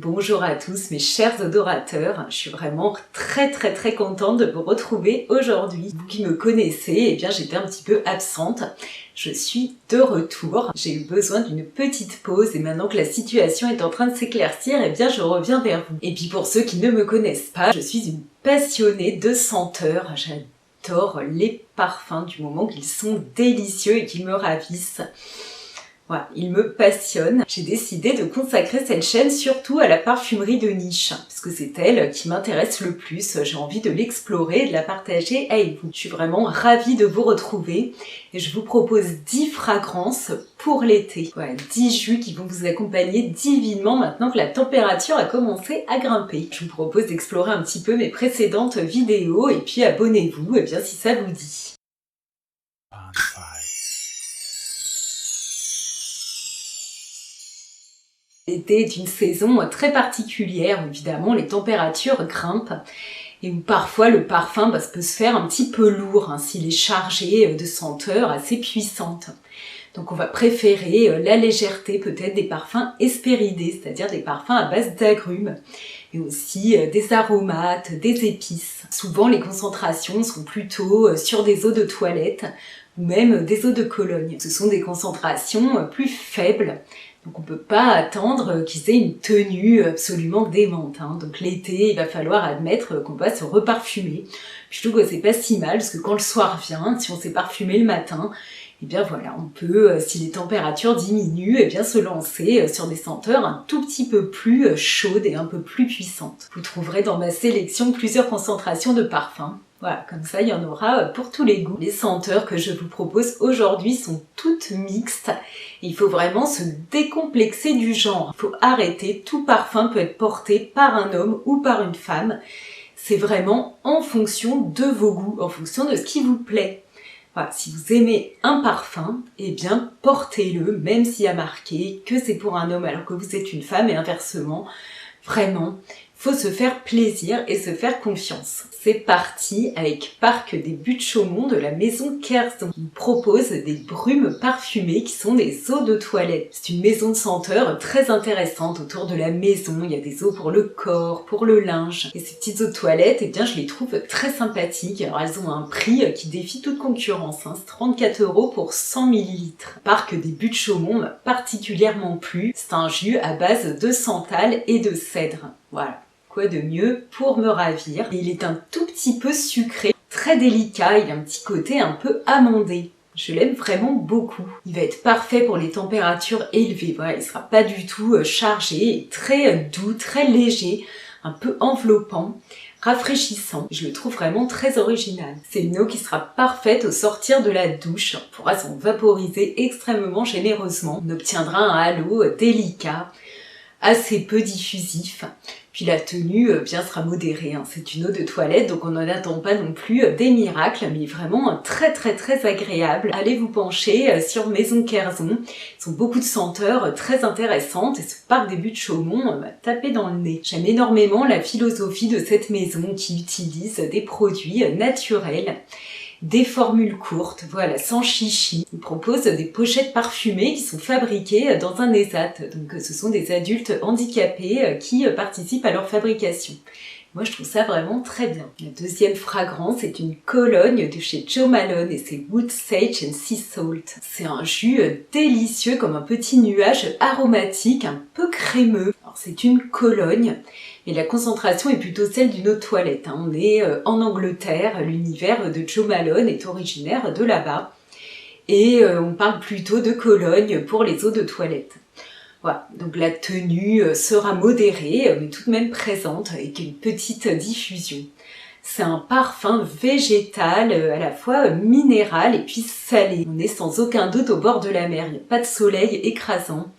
Bonjour à tous mes chers odorateurs, je suis vraiment très contente de vous retrouver aujourd'hui. Vous qui me connaissez, eh bien j'étais un petit peu absente, je suis de retour. J'ai eu besoin d'une petite pause et maintenant que la situation est en train de s'éclaircir, eh bien je reviens vers vous. Et puis pour ceux qui ne me connaissent pas, je suis une passionnée de senteurs, j'adore les parfums du moment qu'ils sont délicieux et qu'ils me ravissent. Voilà, il me passionne. J'ai décidé de consacrer cette chaîne surtout à la parfumerie de niche, parce que c'est elle qui m'intéresse le plus. J'ai envie de l'explorer et de la partager avec vous. Je suis vraiment ravie de vous retrouver et je vous propose 10 fragrances pour l'été. Voilà, 10 jus qui vont vous accompagner divinement maintenant que la température a commencé à grimper. Je vous propose d'explorer un petit peu mes précédentes vidéos et puis abonnez-vous eh bien si ça vous dit. L'été est une saison très particulière où évidemment les températures grimpent et où parfois le parfum peut se faire un petit peu lourd s'il est chargé de senteurs assez puissantes. Donc on va préférer la légèreté peut-être des parfums hespéridés, c'est-à-dire des parfums à base d'agrumes, et aussi des aromates, des épices. Souvent les concentrations sont plutôt sur des eaux de toilette ou même des eaux de Cologne. Ce sont des concentrations plus faibles. Donc on peut pas attendre qu'ils aient une tenue absolument démente. Donc l'été, il va falloir admettre qu'on va se reparfumer. Puis je trouve que c'est pas si mal, parce que quand le soir vient, si on s'est parfumé le matin, et bien voilà, on peut, si les températures diminuent, et bien se lancer sur des senteurs un tout petit peu plus chaudes et un peu plus puissantes. Vous trouverez dans ma sélection plusieurs concentrations de parfums. Voilà, comme ça il y en aura pour tous les goûts. Les senteurs que je vous propose aujourd'hui sont toutes mixtes. Il faut vraiment se décomplexer du genre. Il faut arrêter, tout parfum peut être porté par un homme ou par une femme. C'est vraiment en fonction de vos goûts, en fonction de ce qui vous plaît. Voilà, si vous aimez un parfum, eh bien portez-le, même s'il y a marqué que c'est pour un homme alors que vous êtes une femme et inversement. Vraiment, faut se faire plaisir et se faire confiance. C'est parti avec Parc des Buttes Chaumont de la maison Kerzon. Ils proposent des brumes parfumées qui sont des eaux de toilette. C'est une maison de senteurs très intéressante autour de la maison. Il y a des eaux pour le corps, pour le linge. Et ces petites eaux de toilette, eh bien je les trouve très sympathiques. Alors elles ont un prix qui défie toute concurrence. C'est 34 € pour 100 ml. Parc des Buttes Chaumont m'a particulièrement plu. C'est un jus à base de santal et de cèdre. Voilà. Quoi de mieux pour me ravir. Et il est un tout petit peu sucré, très délicat, il a un petit côté un peu amandé. Je l'aime vraiment beaucoup. Il va être parfait pour les températures élevées. Voilà, il sera pas du tout chargé, très doux, très léger, un peu enveloppant, rafraîchissant. Je le trouve vraiment très original. C'est une eau qui sera parfaite au sortir de la douche. On pourra s'en vaporiser extrêmement généreusement. On obtiendra un halo délicat, assez peu diffusif. Puis la tenue bien sera modérée, c'est une eau de toilette donc on n'en attend pas non plus des miracles, mais vraiment très agréable. Allez vous pencher sur Maison Kerzon, ils ont beaucoup de senteurs très intéressantes et ce Parc des Buttes Chaumont m'a tapé dans le nez. J'aime énormément la philosophie de cette maison qui utilise des produits naturels, des formules courtes, voilà, sans chichi. Ils proposent des pochettes parfumées qui sont fabriquées dans un ESAT. Donc ce sont des adultes handicapés qui participent à leur fabrication. Moi je trouve ça vraiment très bien. La deuxième fragrance est une Cologne de chez Jo Malone et c'est Wood Sage and Sea Salt. C'est un jus délicieux comme un petit nuage aromatique, un peu crémeux. Alors c'est une Cologne. Et la concentration est plutôt celle d'une eau de toilette. On est en Angleterre, l'univers de Jo Malone est originaire de là-bas. Et on parle plutôt de Cologne pour les eaux de toilette. Voilà, donc la tenue sera modérée, mais tout de même présente, avec une petite diffusion. C'est un parfum végétal, à la fois minéral et puis salé. On est sans aucun doute au bord de la mer, il n'y a pas de soleil écrasant.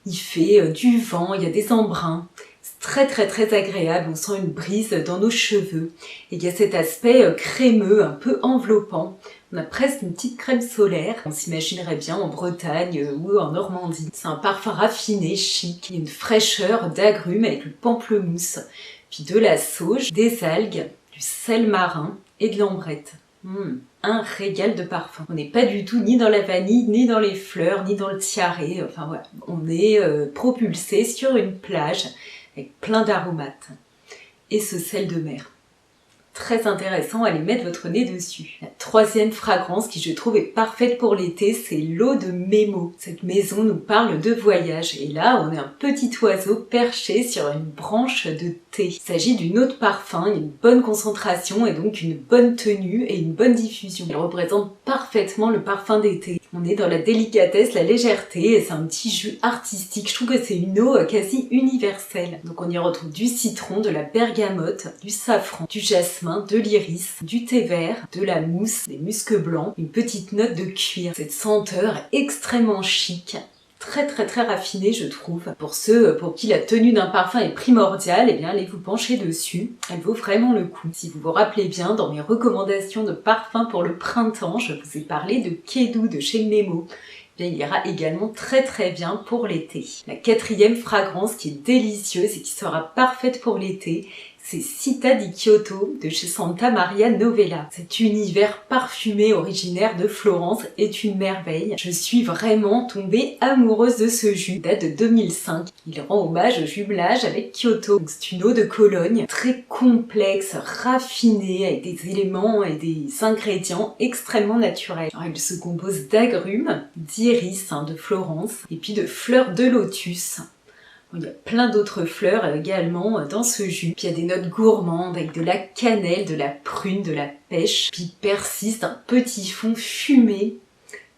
Il fait du vent, il y a des embruns. C'est très agréable, on sent une brise dans nos cheveux. Et il y a cet aspect crémeux, un peu enveloppant. On a presque une petite crème solaire. On s'imaginerait bien en Bretagne ou en Normandie. C'est un parfum raffiné, chic. Il y a une fraîcheur d'agrumes avec le pamplemousse, puis de la sauge, des algues, du sel marin et de l'ambrette. Un régal de parfum. On n'est pas du tout ni dans la vanille, ni dans les fleurs, ni dans le tiare. Enfin voilà, on est propulsé sur une plage avec plein d'aromates. Et ce sel de mer. Très intéressant, allez mettre votre nez dessus. La troisième fragrance qui je trouve est parfaite pour l'été, c'est l'eau de Memo. Cette maison nous parle de voyage et là on est un petit oiseau perché sur une branche de thé. Il s'agit d'une eau de parfum, une bonne concentration et donc une bonne tenue et une bonne diffusion. Elle représente parfaitement le parfum d'été. On est dans la délicatesse, la légèreté et c'est un petit jus artistique. Je trouve que c'est une eau quasi universelle. Donc on y retrouve du citron, de la bergamote, du safran, du jasmin, de l'iris, du thé vert, de la mousse, des muscs blancs, une petite note de cuir. Cette senteur extrêmement chic, très raffinée je trouve. Pour ceux pour qui la tenue d'un parfum est primordiale, eh bien allez vous pencher dessus, elle vaut vraiment le coup. Si vous vous rappelez bien, dans mes recommandations de parfums pour le printemps, je vous ai parlé de Kedou de chez Memo. Bien, il ira également très bien pour l'été. La quatrième fragrance qui est délicieuse et qui sera parfaite pour l'été, c'est Città di Kyoto de chez Santa Maria Novella. Cet univers parfumé originaire de Florence est une merveille. Je suis vraiment tombée amoureuse de ce jus. Il date de 2005. Il rend hommage au jumelage avec Kyoto. C'est une eau de Cologne très complexe, raffinée, avec des éléments et des ingrédients extrêmement naturels. Alors, il se compose d'agrumes, d'iris de Florence et puis de fleurs de lotus. Il y a plein d'autres fleurs également dans ce jus. Puis il y a des notes gourmandes avec de la cannelle, de la prune, de la pêche. Puis persiste un petit fond fumé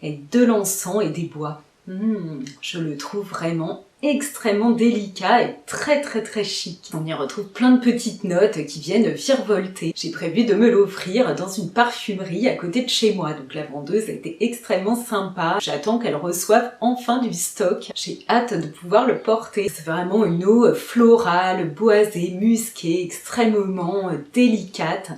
avec de l'encens et des bois. Je le trouve vraiment extrêmement délicat et très chic. On y retrouve plein de petites notes qui viennent virevolter. J'ai prévu de me l'offrir dans une parfumerie à côté de chez moi. Donc la vendeuse a été extrêmement sympa. J'attends qu'elle reçoive enfin du stock. J'ai hâte de pouvoir le porter. C'est vraiment une eau florale, boisée, musquée, extrêmement délicate,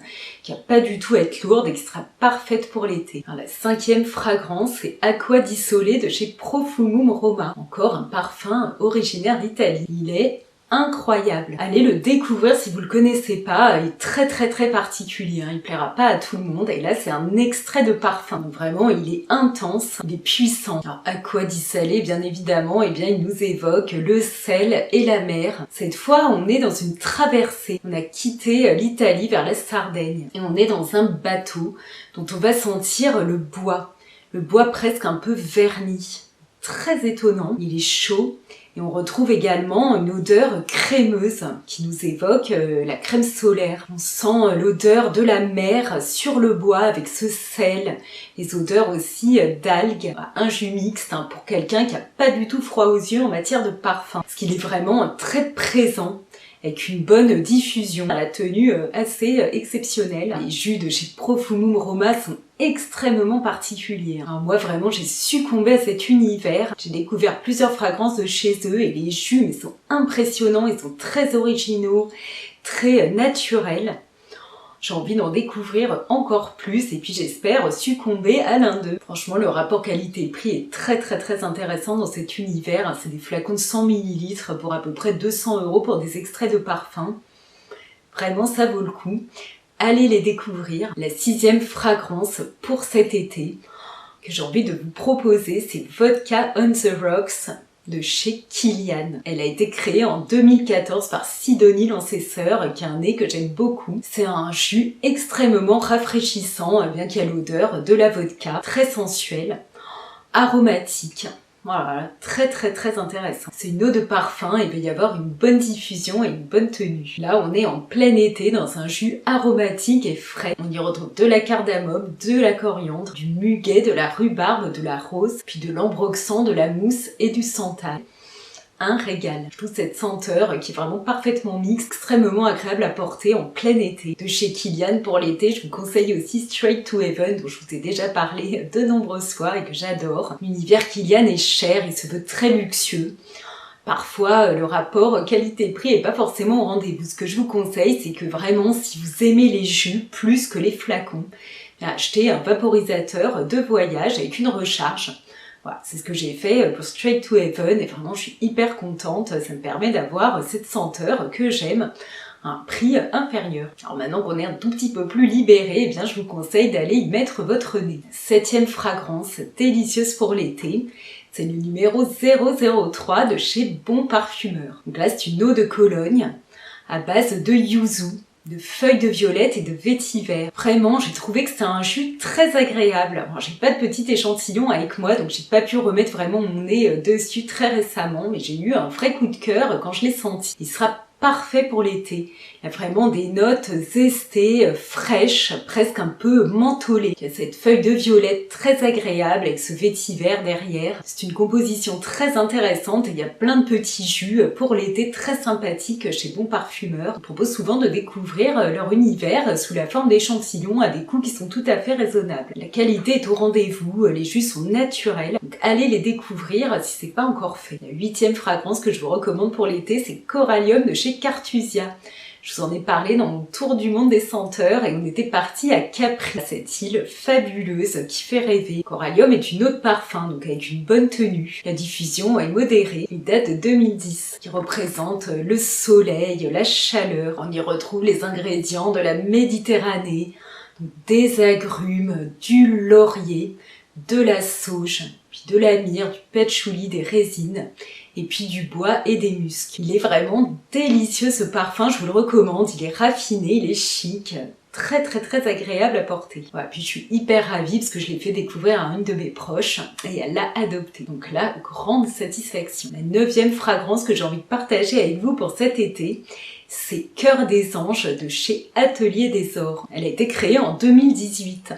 qui n'a pas du tout à être lourde et qui sera parfaite pour l'été. La cinquième fragrance, c'est Acqua di Sole de chez Profumum Roma. Encore un parfum originaire d'Italie. Il est incroyable. Allez le découvrir si vous le connaissez pas. Il est très particulier. Il plaira pas à tout le monde. Et là, c'est un extrait de parfum. Donc vraiment, il est intense, il est puissant. Alors, Acqua di Sale, bien évidemment, eh bien, il nous évoque le sel et la mer. Cette fois, on est dans une traversée. On a quitté l'Italie vers la Sardaigne. Et on est dans un bateau dont on va sentir le bois. Le bois presque un peu verni. Très étonnant. Il est chaud. Et on retrouve également une odeur crémeuse qui nous évoque la crème solaire. On sent l'odeur de la mer sur le bois avec ce sel. Les odeurs aussi d'algues. Un jus mixte pour quelqu'un qui n'a pas du tout froid aux yeux en matière de parfum. Parce qu'il est vraiment très présent, avec une bonne diffusion. La tenue assez exceptionnelle. Les jus de chez Profumum Roma sont extrêmement particuliers. Alors moi vraiment j'ai succombé à cet univers. J'ai découvert plusieurs fragrances de chez eux et les jus mais sont impressionnants, ils sont très originaux, très naturels. J'ai envie d'en découvrir encore plus et puis j'espère succomber à l'un d'eux. Franchement, le rapport qualité-prix est très intéressant dans cet univers. C'est des flacons de 100 ml pour à peu près 200 € pour des extraits de parfum. Vraiment, ça vaut le coup. Allez les découvrir. La sixième fragrance pour cet été que j'ai envie de vous proposer, c'est Vodka on the Rocks de chez Kilian. Elle a été créée en 2014 par Sidonie Lancesseur, qui a un nez que j'aime beaucoup. C'est un jus extrêmement rafraîchissant, bien qu'il y a l'odeur de la vodka, très sensuel, aromatique. Voilà, très intéressant. C'est une eau de parfum et il va y avoir une bonne diffusion et une bonne tenue. Là, on est en plein été dans un jus aromatique et frais. On y retrouve de la cardamome, de la coriandre, du muguet, de la rhubarbe, de la rose, puis de l'ambroxan, de la mousse et du santal. Un régal. Je trouve cette senteur qui est vraiment parfaitement mixte, extrêmement agréable à porter en plein été. De chez Kilian pour l'été, je vous conseille aussi Straight to Heaven, dont je vous ai déjà parlé de nombreuses fois et que j'adore. L'univers Kilian est cher, il se veut très luxueux. Parfois, le rapport qualité-prix est pas forcément au rendez-vous. Ce que je vous conseille, c'est que vraiment, si vous aimez les jus plus que les flacons, achetez un vaporisateur de voyage avec une recharge. Voilà, c'est ce que j'ai fait pour Straight to Heaven et vraiment je suis hyper contente, ça me permet d'avoir cette senteur que j'aime à un prix inférieur. Alors maintenant qu'on est un tout petit peu plus libéré, eh bien je vous conseille d'aller y mettre votre nez. Septième fragrance délicieuse pour l'été, C'est le numéro 003 de chez Bon Parfumeur. Donc là, c'est une eau de Cologne à base de yuzu, de feuilles de violette et de vétiver. Vraiment, j'ai trouvé que c'était un jus très agréable. Alors, j'ai pas de petit échantillon avec moi, donc j'ai pas pu remettre vraiment mon nez dessus très récemment, mais j'ai eu un vrai coup de cœur quand je l'ai senti. Il sera parfait pour l'été. Il y a vraiment des notes zestées, fraîches, presque un peu mentholées. Il y a cette feuille de violette très agréable avec ce vétiver derrière. C'est une composition très intéressante et il y a plein de petits jus pour l'été très sympathiques chez Bon Parfumeur. Ils proposent souvent de découvrir leur univers sous la forme d'échantillons à des coûts qui sont tout à fait raisonnables. La qualité est au rendez-vous, les jus sont naturels, donc allez les découvrir si c'est pas encore fait. La 8e fragrance que je vous recommande pour l'été, c'est Corallium de chez Cartusia. Je vous en ai parlé dans mon tour du monde des senteurs et on était parti à Capri, cette île fabuleuse qui fait rêver. Corallium est une eau de parfum, donc avec une bonne tenue. La diffusion est modérée, il date de 2010, qui représente le soleil, la chaleur. On y retrouve les ingrédients de la Méditerranée, donc des agrumes, du laurier, de la sauge, puis de la myrrhe, du patchouli, des résines, et puis du bois et des muscs. Il est vraiment délicieux ce parfum, je vous le recommande, il est raffiné, il est chic, très agréable à porter. Voilà, puis je suis hyper ravie parce que je l'ai fait découvrir à une de mes proches et elle l'a adopté. Donc là, grande satisfaction. La 9e fragrance que j'ai envie de partager avec vous pour cet été, c'est Cœur des Anges de chez Atelier des Ors. Elle a été créée en 2018.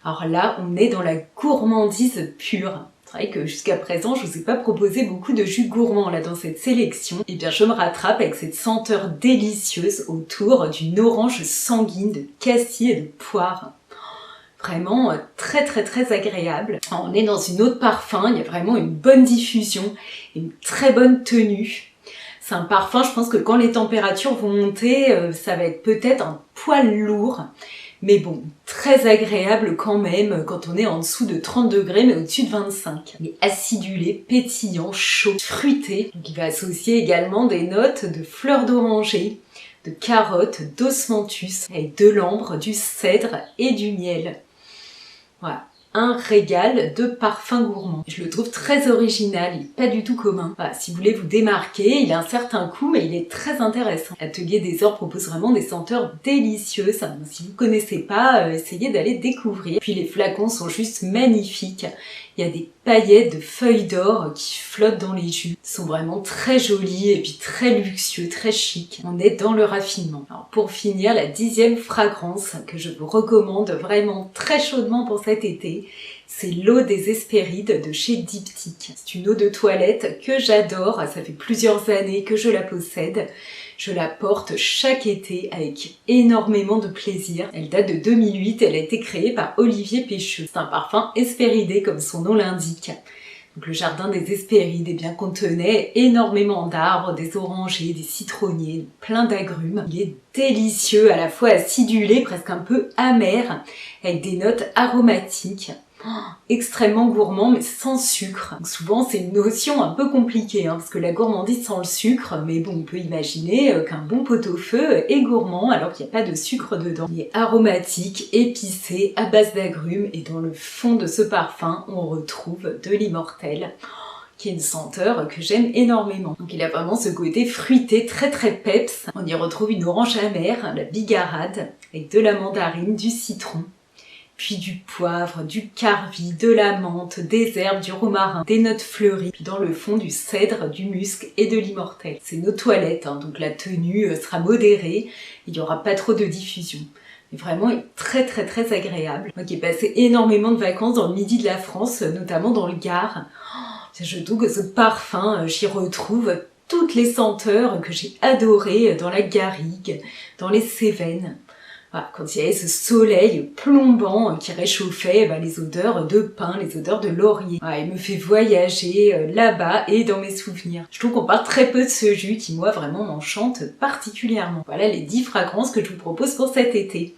Alors là, on est dans la gourmandise pure. C'est vrai que jusqu'à présent, je vous ai pas proposé beaucoup de jus gourmands là dans cette sélection. Et bien, je me rattrape avec cette senteur délicieuse autour d'une orange sanguine de cassis et de poire. Vraiment très agréable. Alors, on est dans une eau de parfum, il y a vraiment une bonne diffusion, une très bonne tenue. C'est un parfum, je pense que quand les températures vont monter, ça va être peut-être un poil lourd. Mais bon, très agréable quand même quand on est en dessous de 30 degrés mais au-dessus de 25. Il est acidulé, pétillant, chaud, fruité. Donc il va associer également des notes de fleurs d'oranger, de carottes, d'osmanthus, avec de l'ambre, du cèdre et du miel. Voilà. Un régal de parfum gourmand. Je le trouve très original, il n'est pas du tout commun. Voilà, si vous voulez vous démarquer, il a un certain coût, mais il est très intéressant. Atelier des Ors propose vraiment des senteurs délicieuses. Si vous connaissez pas, essayez d'aller découvrir. Puis les flacons sont juste magnifiques. Il y a des paillettes de feuilles d'or qui flottent dans les jus. Ils sont vraiment très jolis et puis très luxueux, très chic. On est dans le raffinement. Alors pour finir, la 10e fragrance que je vous recommande vraiment très chaudement pour cet été, c'est l'eau des Hespérides de chez Diptyque. C'est une eau de toilette que j'adore, ça fait plusieurs années que je la possède. Je la porte chaque été avec énormément de plaisir. Elle date de 2008, elle a été créée par Olivier Pêcheux. C'est un parfum hespéridé comme son nom l'indique. Donc le jardin des Hespérides contenait énormément d'arbres, des orangers, des citronniers, plein d'agrumes. Il est délicieux, à la fois acidulé, presque un peu amer, avec des notes aromatiques. Extrêmement gourmand mais sans sucre. Donc souvent c'est une notion un peu compliquée parce que la gourmandise sans le sucre, mais bon on peut imaginer qu'un bon pot-au-feu est gourmand alors qu'il n'y a pas de sucre dedans. Il est aromatique, épicé, à base d'agrumes et dans le fond de ce parfum on retrouve de l'immortel qui est une senteur que j'aime énormément. Donc il a vraiment ce côté fruité, très peps. On y retrouve une orange amère, la bigarade, avec de la mandarine, du citron, puis du poivre, du carvi, de la menthe, des herbes, du romarin, des notes fleuries, puis dans le fond du cèdre, du musc et de l'immortel. C'est nos toilettes, donc la tenue sera modérée, il n'y aura pas trop de diffusion. Mais vraiment, il est très agréable. Moi qui ai passé énormément de vacances dans le midi de la France, notamment dans le Gard, je trouve que ce parfum, j'y retrouve toutes les senteurs que j'ai adorées dans la garrigue, dans les Cévennes. Voilà, quand il y avait ce soleil plombant qui réchauffait les odeurs de pin, les odeurs de laurier. Voilà, il me fait voyager là-bas et dans mes souvenirs. Je trouve qu'on parle très peu de ce jus qui, moi, vraiment m'enchante particulièrement. Voilà les 10 fragrances que je vous propose pour cet été.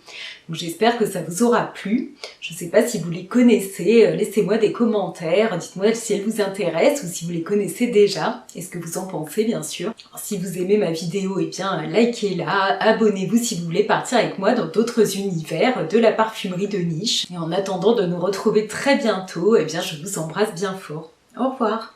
Donc j'espère que ça vous aura plu. Je ne sais pas si vous les connaissez, laissez-moi des commentaires, dites-moi si elles vous intéressent ou si vous les connaissez déjà, et ce que vous en pensez bien sûr. Alors, si vous aimez ma vidéo, likez-la, abonnez-vous si vous voulez partir avec moi dans d'autres univers de la parfumerie de niche. Et en attendant de nous retrouver très bientôt, je vous embrasse bien fort. Au revoir.